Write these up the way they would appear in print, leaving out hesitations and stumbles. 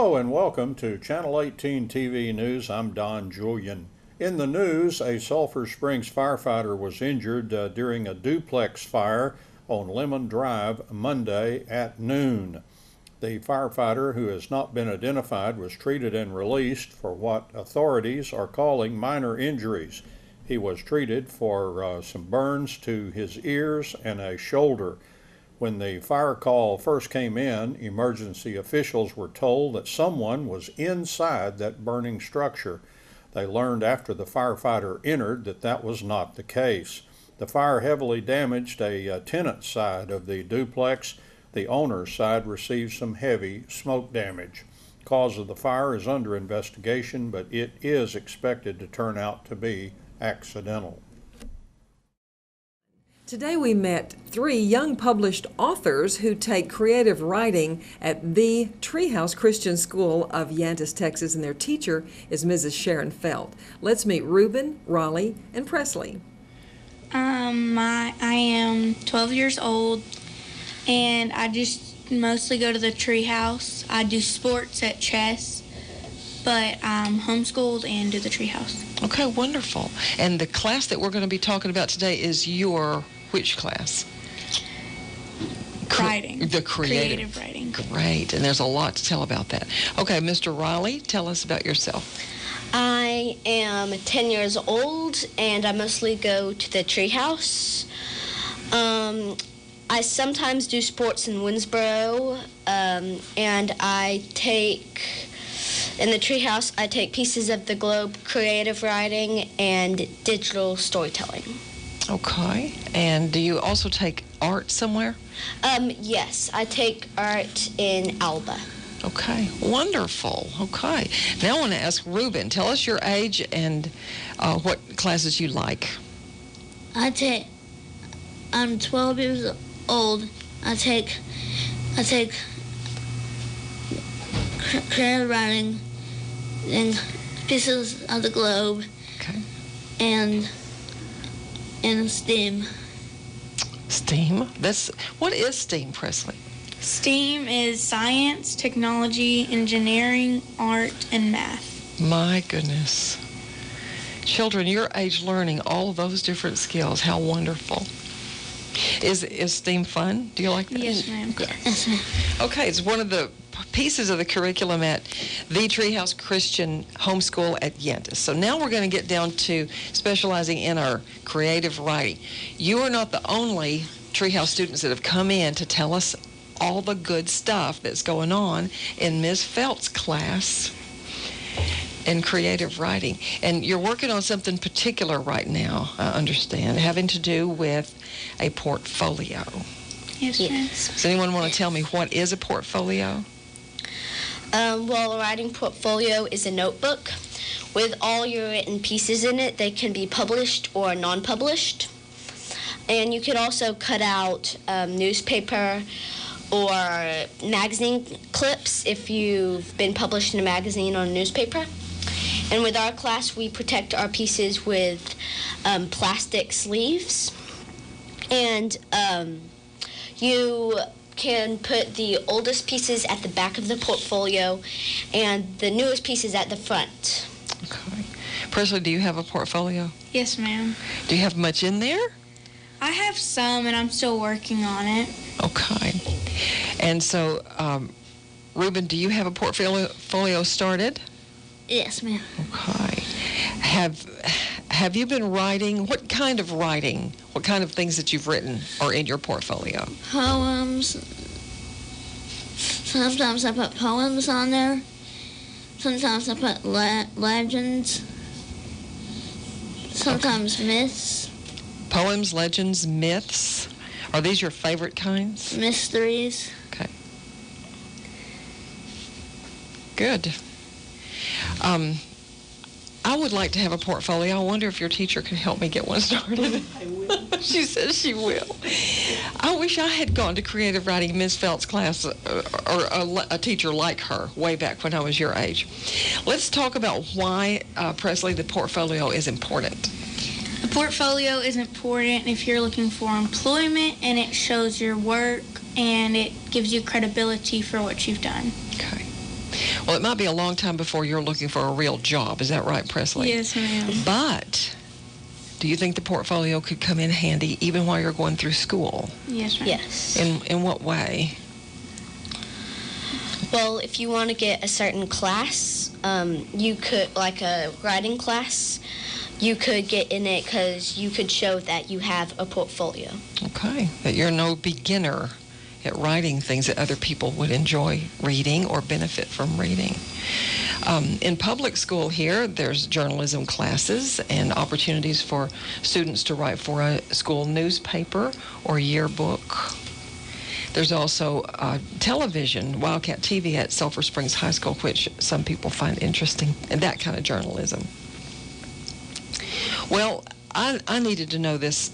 Hello and welcome to Channel 18 TV News. I'm Don Julian. In the news, a Sulphur Springs firefighter was injured during a duplex fire on Lemon Drive Monday at noon. The firefighter, who has not been identified, was treated and released for what authorities are calling minor injuries. He was treated for some burns to his ears and a shoulder. When the fire call first came in, emergency officials were told that someone was inside that burning structure. They learned after the firefighter entered that that was not the case. The fire heavily damaged a tenant's side of the duplex. The owner's side received some heavy smoke damage. Cause of the fire is under investigation, but it is expected to turn out to be accidental. Today we met 3 young published authors who take creative writing at the Treehouse Christian School of Yantis, Texas, and their teacher is Mrs. Sharon Felt. Let's meet Reuben, Raleigh, and Presley. I am 12 years old, and I just mostly go to the Treehouse. I do sports at chess, but I'm homeschooled and do the Treehouse. Okay, wonderful. And the class that we're going to be talking about today is your which class? Writing. The creative writing. Great, and there's a lot to tell about that. Okay, Mr. Riley, tell us about yourself. I am 10 years old, and I mostly go to the Treehouse. I sometimes do sports in Winsboro, and in the Treehouse, I take pieces of the globe, creative writing, and digital storytelling. Okay, and do you also take art somewhere? Yes, I take art in Alba. Okay, wonderful. Okay, now I want to ask Reuben, tell us your age and what classes you like. I'm 12 years old. I take creative writing and pieces of the globe. Okay. And STEAM. STEAM? What is STEAM, Presley? STEAM is science, technology, engineering, art, and math. My goodness. Children your age learning all of those different skills. How wonderful. Is STEAM fun? Do you like that? Yes, ma'am. Okay. Yes, ma'am. Okay, it's one of the pieces of the curriculum at the Treehouse Christian Homeschool at Yantis. So now we're going to get down to specializing in our creative writing. You are not the only Treehouse students that have come in to tell us all the good stuff that's going on in Ms. Felt's class in creative writing. And you're working on something particular right now, I understand, having to do with a portfolio. Yes, ma'am. Does anyone want to tell me what is a portfolio? Well, a writing portfolio is a notebook with all your written pieces in it. They can be published or non-published. And you can also cut out newspaper or magazine clips if you've been published in a magazine or a newspaper. And with our class, we protect our pieces with plastic sleeves. And you can put the oldest pieces at the back of the portfolio and the newest pieces at the front. Okay. Presley, do you have a portfolio? Yes, ma'am. Do you have much in there? I have some, and I'm still working on it. Okay. And so, Reuben, do you have a portfolio started? Yes, ma'am. Okay. Have you been writing? What kind of writing? What kind of things that you've written are in your portfolio? Poems. Sometimes I put poems on there. Sometimes I put legends. Sometimes myths. Poems, legends, myths. Are these your favorite kinds? Mysteries. Okay. Good. I would like to have a portfolio. I wonder if your teacher can help me get one started. I will. She says she will. I wish I had gone to creative writing in Ms. Felt's class or a teacher like her way back when I was your age. Let's talk about why, Presley, the portfolio is important. A portfolio is important if you're looking for employment, and it shows your work, and it gives you credibility for what you've done. Okay. Well, it might be a long time before you're looking for a real job. Is that right, Presley? Yes, ma'am. But do you think the portfolio could come in handy even while you're going through school? Yes, ma'am. Yes. In what way? Well, if you want to get a certain class, you could, like a writing class, you could get in it because you could show that you have a portfolio. Okay, that you're no beginner at writing things that other people would enjoy reading or benefit from reading. In public school here, there's journalism classes and opportunities for students to write for a school newspaper or yearbook. There's also television, Wildcat TV at Sulphur Springs High School, which some people find interesting, and that kind of journalism. Well, I needed to know this.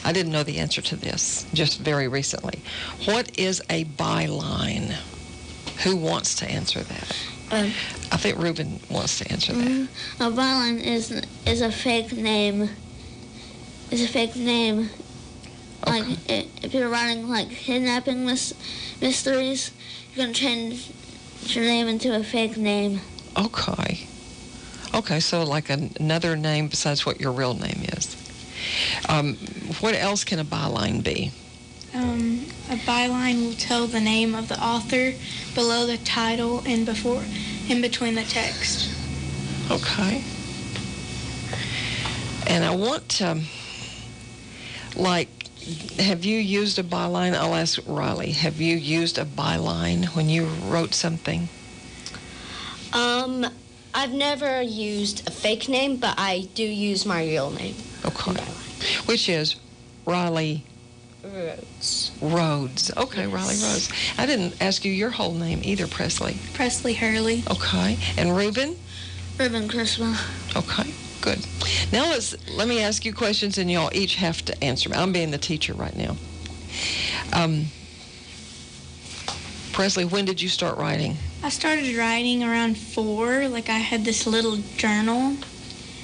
I didn't know the answer to this just very recently. What is a byline? Who wants to answer that? I think Reuben wants to answer that. A byline is a fake name. It's a fake name. Okay. Like if you're writing like kidnapping mysteries, you're gonna change your name into a fake name. Okay. Okay, so like another name besides what your real name is. What else can a byline be? A byline will tell the name of the author below the title and in between the text. Okay. And I want to, have you used a byline? I'll ask Riley. Have you used a byline when you wrote something? I've never used a fake name, but I do use my real name. Okay. Which is Riley Rhodes. Okay, Riley Rhodes. I didn't ask you your whole name either, Presley. Presley Hurley. Okay. And Reuben? Reuben Criswell. Okay, good. Now let me ask you questions and y'all each have to answer me. I'm being the teacher right now. Presley, when did you start writing? I started writing around 4. Like I had this little journal,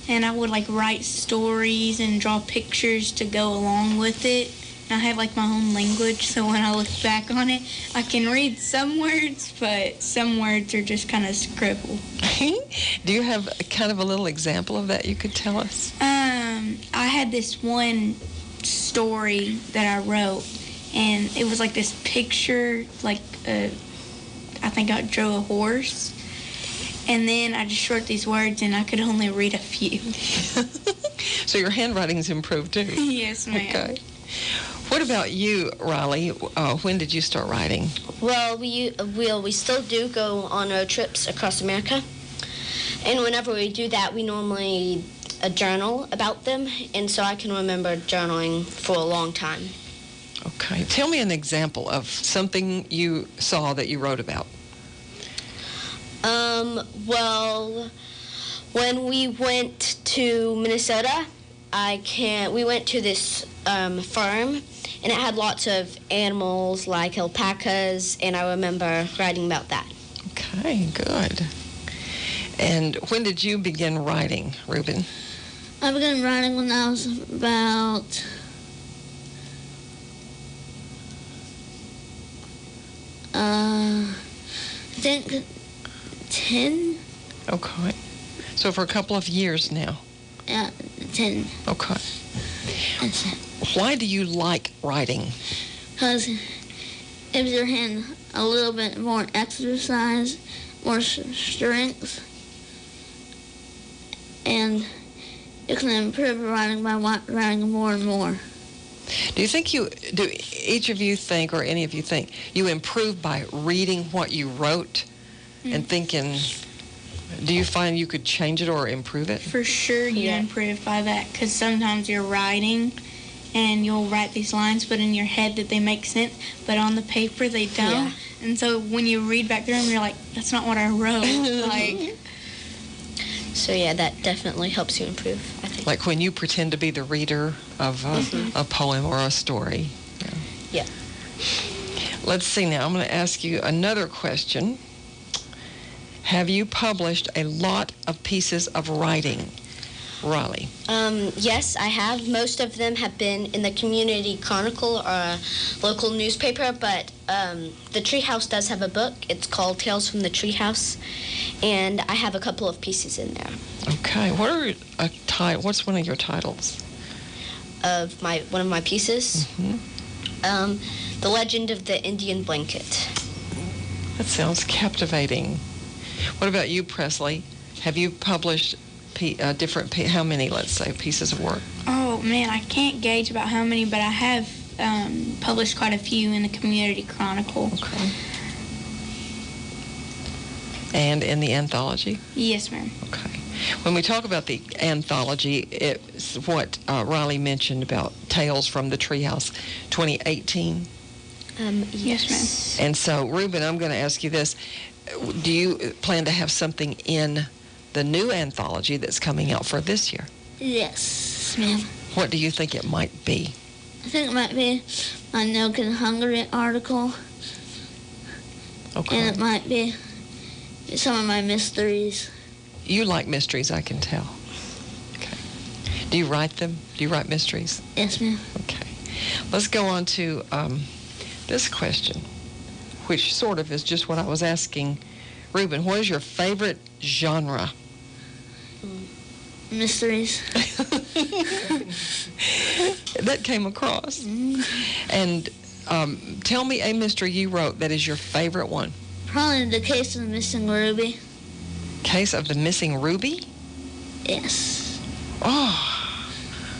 and I would like write stories and draw pictures to go along with it. And I had like my own language, so when I look back on it, I can read some words, but some words are just kind of scribbled. Do you have kind of a little example of that you could tell us? I had this one story that I wrote, and it was like this picture, like I think I drew a horse, and then I just wrote these words, and I could only read a few. So your handwriting's improved too? Yes, ma'am. Okay. What about you, Riley? When did you start writing? Well, we still do go on road trips across America, and whenever we do that, we normally journal about them, and so I can remember journaling for a long time. Okay. Tell me an example of something you saw that you wrote about. Well, when we went to Minnesota, we went to this farm, and it had lots of animals like alpacas, and I remember writing about that. Okay, good. And when did you begin writing, Reuben? I began writing when I was about I think 10. Okay. So for a couple of years now. Yeah, 10. Okay. That's it. Why do you like writing? Because it gives your hand a little bit more exercise, more strength, and you can improve writing by writing more and more. Do each of you think, or any of you think, you improve by reading what you wrote and thinking, do you find you could change it or improve it? For sure you improve by that, because sometimes you're writing and you'll write these lines, but in your head that they make sense, but on the paper they don't. Yeah. And so when you read back through them, you're like, that's not what I wrote. So yeah, that definitely helps you improve, I think. Like when you pretend to be the reader of a poem or a story. Yeah. Let's see now. I'm going to ask you another question. Have you published a lot of pieces of writing? Raleigh? Yes, I have. Most of them have been in the Community Chronicle or a local newspaper, but the Treehouse does have a book. It's called Tales from the Treehouse, and I have a couple of pieces in there. Okay. What's one of your titles? Of one of my pieces, The Legend of the Indian Blanket. That sounds captivating. What about you, Presley? Have you published how many, let's say, pieces of work? Oh man, I can't gauge about how many, but I have published quite a few in the Community Chronicle. Okay. And in the anthology? Yes, ma'am. Okay. When we talk about the anthology, it's what Riley mentioned about Tales from the Treehouse 2018. Yes, ma'am. And so, Reuben, I'm going to ask you this. Do you plan to have something in the new anthology that's coming out for this year? Yes, ma'am. What do you think it might be? I think it might be a Milk and Hungry article. Okay. And it might be some of my mysteries. You like mysteries, I can tell. Okay. Do you write them? Do you write mysteries? Yes, ma'am. Okay. Let's go on to this question, which sort of is just what I was asking Reuben. What is your favorite genre? Mysteries. That came across. And tell me a mystery you wrote that is your favorite one. Probably The Case of the Missing Ruby. Case of the Missing Ruby? Yes. Oh,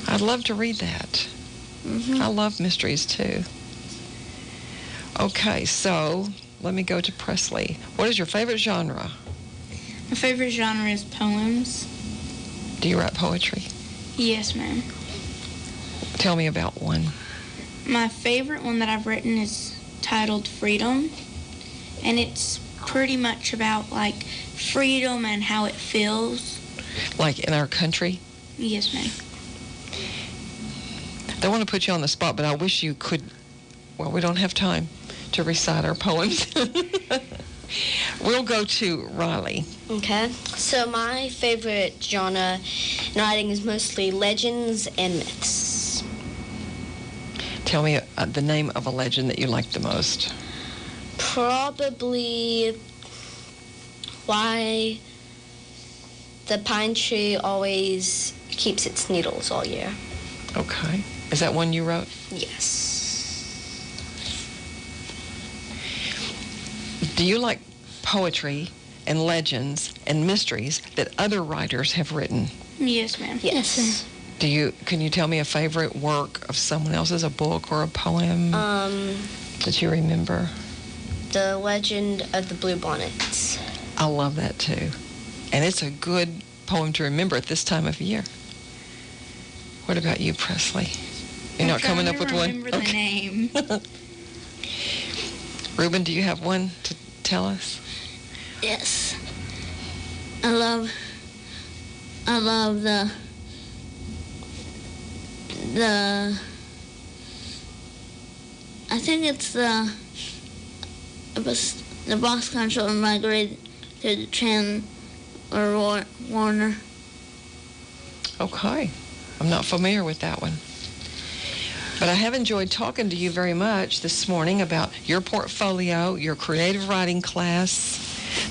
I'd love to read that. I love mysteries too. Okay, so let me go to Presley. What is your favorite genre? My favorite genre is poems. Do you write poetry? Yes, ma'am. Tell me about one. My favorite one that I've written is titled Freedom, and it's pretty much about like freedom and how it feels. Like in our country? Yes, ma'am. I don't want to put you on the spot, but I wish you could. Well, we don't have time to recite our poems. We'll go to Riley. Okay. So my favorite genre in writing is mostly legends and myths. Tell me the name of a legend that you like the most. Probably why the pine tree always keeps its needles all year. Okay. Is that one you wrote? Yes. Do you like poetry and legends and mysteries that other writers have written? Yes, ma'am. Yes. Can you tell me a favorite work of someone else's, a book or a poem that you remember? The Legend of the Blue Bonnets. I love that too. And it's a good poem to remember at this time of year. What about you, Presley? You're not coming up with one? Remember the name. Reuben, do you have one to tell us? Yes. I love the I think it's the box control migrated to the Chan or Warner. Okay. I'm not familiar with that one. But I have enjoyed talking to you very much this morning about your portfolio, your creative writing class,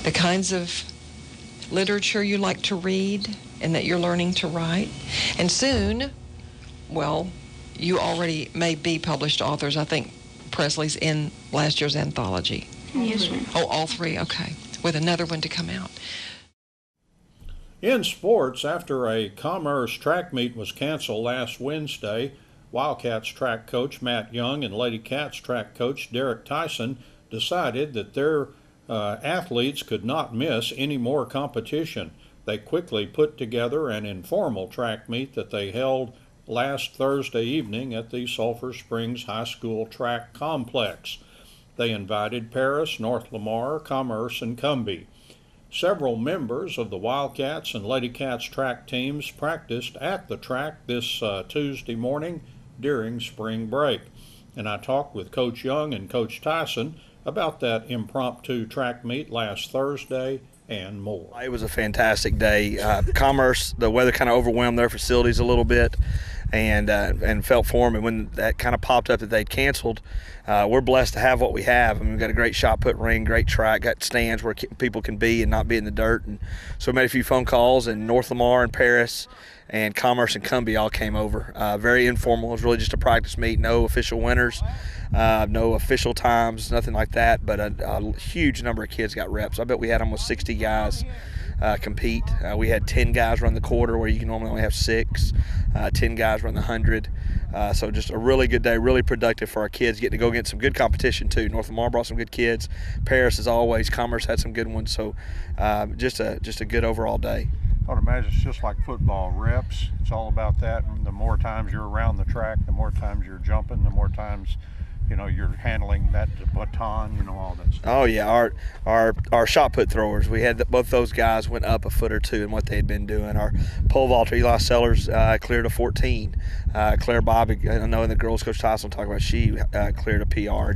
the kinds of literature you like to read and that you're learning to write. And soon, well, you already may be published authors. I think Presley's in last year's anthology. Yes, ma'am. Oh, all three? Okay. With another one to come out. In sports, after a Commerce track meet was canceled last Wednesday, Wildcats track coach Matt Young and Lady Cats track coach Derek Tyson decided that their athletes could not miss any more competition. They quickly put together an informal track meet that they held last Thursday evening at the Sulphur Springs High School track complex. They invited Paris, North Lamar, Commerce, and Cumbie. Several members of the Wildcats and Lady Cats track teams practiced at the track this Tuesday morning during spring break. And I talked with Coach Young and Coach Tyson about that impromptu track meet last Thursday and more. It was a fantastic day. Commerce, the weather kind of overwhelmed their facilities a little bit, and felt for them. And when that kind of popped up that they'd canceled, we're blessed to have what we have. I mean, we've got a great shot put ring, great track, got stands where people can be and not be in the dirt. And so we made a few phone calls, and North Lamar and Paris and Commerce and Cumbie all came over. Very informal. It was really just a practice meet, no official winners, no official times, nothing like that, but a huge number of kids got reps. I bet we had almost 60 guys compete. We had 10 guys run the quarter where you can normally only have 6, 10 guys run the 100. So just a really good day, really productive for our kids, getting to go get some good competition too. North Lamar brought some good kids. Paris, as always, Commerce had some good ones. So just a good overall day. I would imagine it's just like football, reps. It's all about that. And the more times you're around the track, the more times you're jumping, the more times you're handling that baton, all that stuff. Oh yeah, our shot put throwers, we had both those guys went up a foot or two in what they'd been doing. Our pole vaulter, Eli Sellers, cleared a 14. Claire Bobby, I know in the girls, Coach Tyson will talk about, she cleared a PR.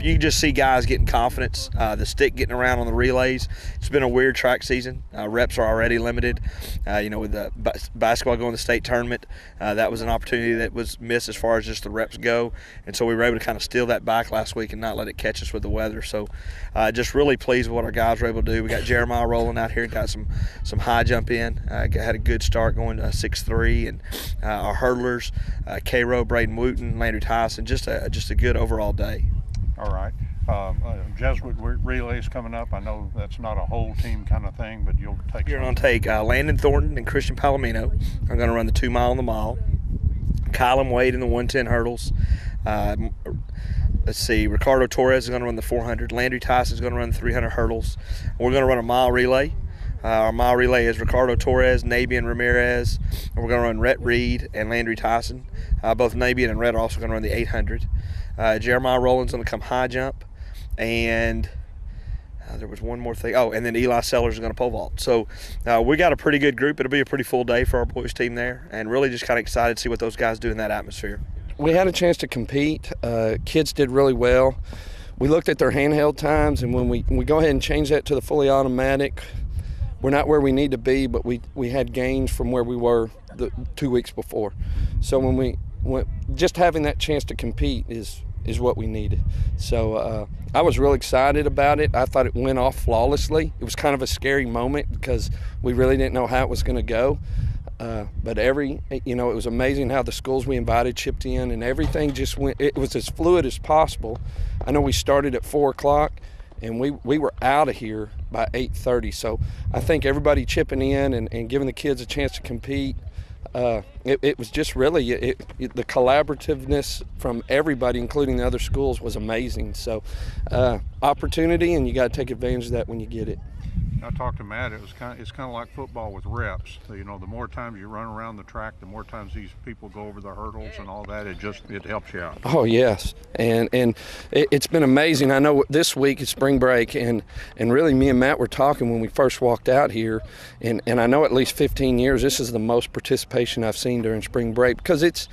You just see guys getting confidence, the stick getting around on the relays. It's been a weird track season. Reps are already limited. With the basketball going to the state tournament, that was an opportunity that was missed as far as just the reps go, and so we were able to kind of steal that back last week and not let it catch us with the weather. So just really pleased with what our guys were able to do. We got Jeremiah rolling out here, got some high jump in, had a good start going to 6'3", and our hurdlers, K-Row, Braden Wooten, Landry Tyson, just a good overall day. All right. Jesuit relays coming up. I know that's not a whole team kind of thing, but you'll take. You're going to take Landon Thornton and Christian Palomino. I'm going to run the 2 mile and the mile. Kylan Wade in the 110 hurdles. Let's see, Ricardo Torres is going to run the 400. Landry Tyson is going to run the 300 hurdles. We're going to run a mile relay. Our mile relay is Ricardo Torres, Nabian Ramirez, and we're going to run Rhett Reed and Landry Tyson. Both Nabian and Rhett are also going to run the 800. Jeremiah Rowland's going to come high jump, and there was one more thing. Oh, and then Eli Sellers is going to pole vault. So we got a pretty good group. It'll be a pretty full day for our boys team there, and really just kind of excited to see what those guys do in that atmosphere. We had a chance to compete. Kids did really well. We looked at their handheld times, and when we go ahead and change that to the fully automatic, we're not where we need to be, but we had gains from where we were the 2 weeks before. So when just having that chance to compete is what we needed. So I was real excited about it. I thought it went off flawlessly. It was kind of a scary moment because we really didn't know how it was going to go. But it was amazing how the schools we invited chipped in, and everything just went. It was as fluid as possible. I know we started at 4 o'clock, and we were out of here by 8:30. So I think everybody chipping in and giving the kids a chance to compete. It was just really the collaborativeness from everybody, including the other schools, was amazing. So opportunity, and you got to take advantage of that when you get it. I talked to Matt. It's kind of like football with reps. The more times you run around the track, the more times these people go over the hurdles and all that. It helps you out. Oh yes, and it's been amazing. I know this week is spring break, and really me and Matt were talking when we first walked out here, and I know at least 15 years this is the most participation I've seen during spring break, because it's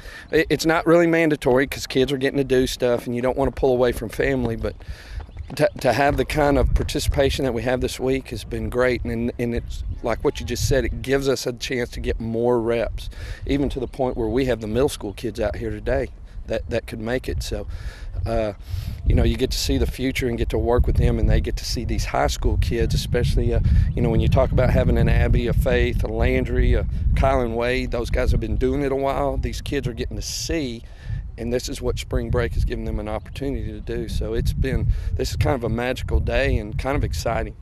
not really mandatory because kids are getting to do stuff and you don't want to pull away from family, but to have the kind of participation that we have this week has been great, and it's like what you just said, it gives us a chance to get more reps, even to the point where we have the middle school kids out here today that could make it. So you get to see the future and get to work with them, and they get to see these high school kids, especially when you talk about having an Abby, a Faith, a Landry, a Kylan Wade. Those guys have been doing it a while. These kids are getting to see, and this is what spring break is giving them an opportunity to do. So this is kind of a magical day and kind of exciting.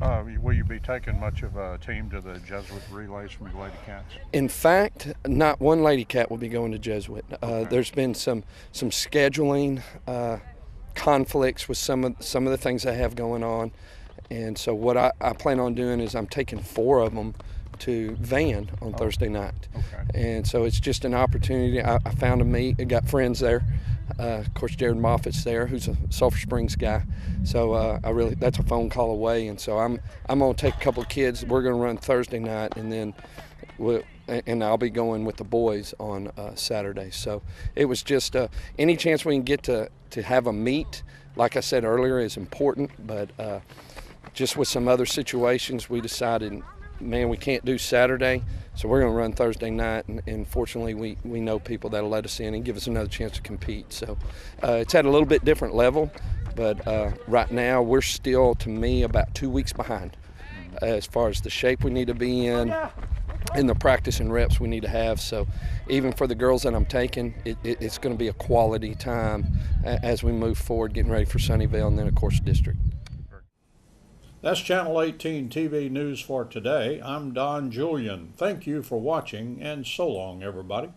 Will you be taking much of a team to the Jesuit relays from the Lady Cats? In fact, not one Lady Cat will be going to Jesuit. Okay. There's been some scheduling conflicts with some of the things I have going on, and so what I plan on doing is I'm taking 4 of them to Van on Thursday night. Okay. And so it's just an opportunity. I found a meet. I got friends there. Of course, Jared Moffitt's there, who's a Sulphur Springs guy. So that's a phone call away. And so I'm gonna take a couple of kids. We're gonna run Thursday night, and then I'll be going with the boys on Saturday. So it was just any chance we can get to have a meet, like I said earlier, is important. But just with some other situations, we decided, man, we can't do Saturday, so we're going to run Thursday night. And fortunately, we know people that'll let us in and give us another chance to compete. So it's at a little bit different level, but right now we're still, to me, about 2 weeks behind as far as the shape we need to be in and the practice and reps we need to have. So even for the girls that I'm taking, it's going to be a quality time as we move forward, getting ready for Sunnyvale and then, of course, district. That's Channel 18 TV News for today. I'm Don Julian. Thank you for watching, and so long, everybody.